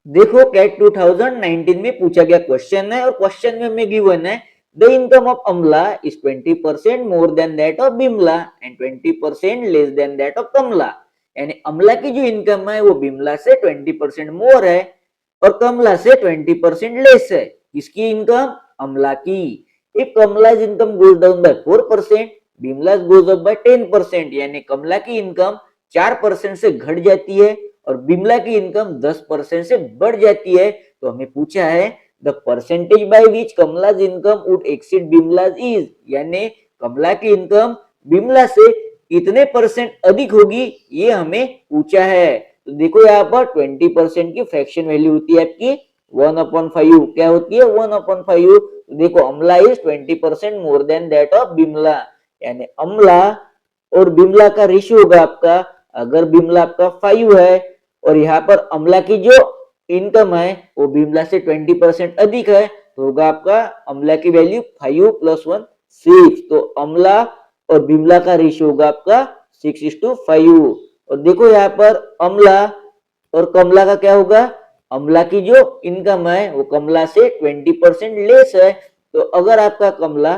देखो कैट 2019 में पूछा गया क्वेश्चन है और क्वेश्चन में हमें गिवन है the income of Amla is 20% more than that of Bimla and 20% less than that of Kamla. यानी अमला की जो इनकम है वो बिमला से 20% मोर है और कमला से 20% लेस है। किसकी इनकम? अमला की। If Kamla's income goes down by 4%, Bimla's goes up by 10%, यानी कमला की इनकम 4% से घट जाती है और बिमला की इनकम 10% से बढ़ जाती है। तो हमें पूछा है the percentage by which Kamla's income would exceed Bimla's is, यानी कमला की इनकम बिमला से कितने परसेंट अधिक होगी ये हमें पूछा है। तो देखो यहाँ पर 20% की फ्रैक्शन वैल्यू होती है आपकी 1/5। क्या होती है? 1/5। देखो Amla is 20% more than that of Bimla, यानी अमला और बिमला का रेशियो होगा आपका, अगर बिमला आपका 5 है और यहाँ पर अमला की जो इनकम है वो बिमला से 20% अधिक है तो होगा आपका अमला की वैल्यू 5 + 1 6। तो अमला और बिमला का रेशियो होगा आपका 6:5। और देखो यहाँ पर अमला और कमला का क्या होगा? अमला की जो इनकम है वो कमला से 20% लेस है। तो अगर आपका कमला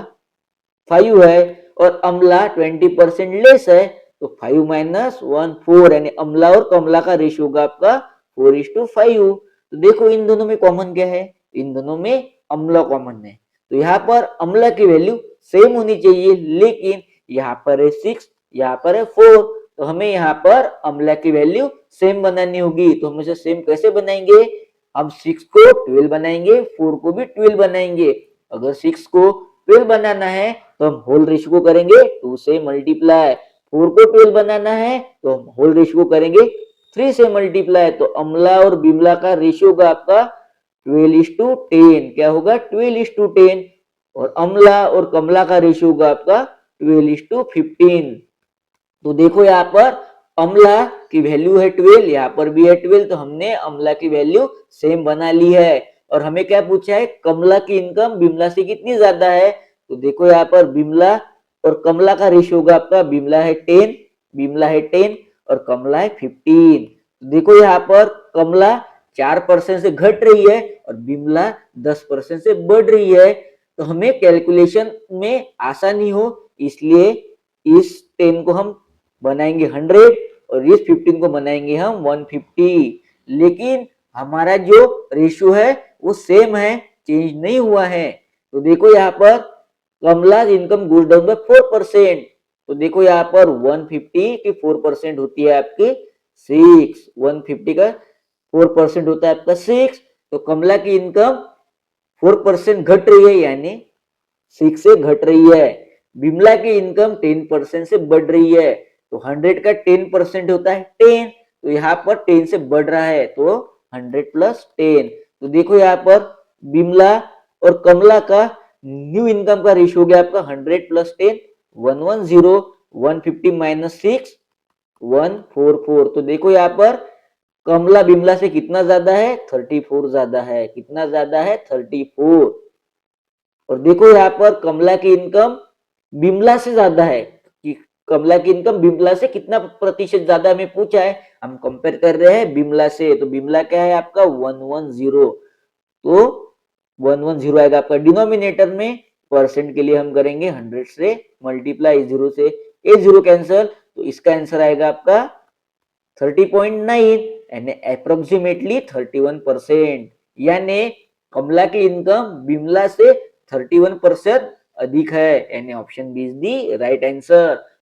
5 है और अमला 20% लेस है तो 5 - 1 4, यानी अमला और कमला का रेशियो होगा आपका 4:5। तो देखो इन दोनों में कॉमन क्या है? इन दोनों में अम्ला कॉमन है। तो यहाँ पर अम्ला की वैल्यू सेम होनी चाहिए, लेकिन यहाँ पर है 6, यहाँ पर है 4। तो हमें यहाँ पर अम्ला की वैल्यू सेम बनानी होगी। तो हम इसे सेम कैसे बनाएंगे? हम 6 को 12 बनाएंगे, 4 को भी 12 बनाएंगे। अगर 6 को 12 बनाना है तो हम होल रेशियो को करेंगे 2 से मल्टीप्लाई, 4 को 12 बनाना है तो हम होल रेशियो को करेंगे 3 से मल्टीप्लाई। तो अम्ला और बिमला का रेशियो होगा आपका 12:10। क्या होगा? 12:10। और अम्ला और कमला का रेशियो होगा आपका 12:15। तो देखो यहाँ पर अम्ला की वैल्यू है 12, यहाँ पर भी है 12, तो हमने अम्ला की वैल्यू सेम बना ली है। और हमें क्या पूछा है? कमला की इनकम बिमला से कितनी ज्यादा है। तो देखो यहाँ पर बिमला और कमला का रेशियो होगा आपका, बिमला है 10, बिमला है 10 और कमला है 15। तो देखो यहाँ पर कमला 4% से घट रही है और बिमला 10% से बढ़ रही है। तो हमें कैलकुलेशन में आसानी हो इसलिए इस 10 को हम बनाएंगे 100 और इस 15 को बनाएंगे हम 150। लेकिन हमारा जो रेशियो है वो सेम है, चेंज नहीं हुआ है। तो देखो यहाँ पर कमला इनकम गोज डाउन बाय 4%। तो देखो यहाँ पर 150 की 4% होती है आपकी 6, 150 का 4% होता है आपका 6। तो कमला की इनकम 4% घट रही है, यानी 6 से घट रही है। बिमला की इनकम 10% से बढ़ रही है। तो 100 का 10% होता है 10, तो यहाँ पर 10 से बढ़ रहा है तो 100 + 10। तो देखो यहाँ पर बिमला और कमला का न्यू इनकम का रेशियो हो गया आपका 100 + 10, 110, 150 - 6, 144। तो देखो यहाँ पर कमला बिमला से कितना ज्यादा है? 34 ज्यादा है। कितना ज्यादा है? 34। और देखो यहाँ पर कमला की इनकम बिमला से ज्यादा है कि कमला की इनकम बिमला से कितना प्रतिशत ज्यादा हमें पूछा है, हम कंपेयर कर रहे हैं बिमला से। तो बिमला क्या है आपका 110। तो 110 आएगा आपका डिनोमिनेटर में, परसेंट के लिए हम करेंगे 100 से मल्टीप्लाई, 0 से ए 0 कैंसल, तो इसका आंसर आएगा आपका 30.9 यानी अप्रोक्सीमेटली 31%। यानी कमला की इनकम बिमला से 31% अधिक है, यानी option B is the right answer.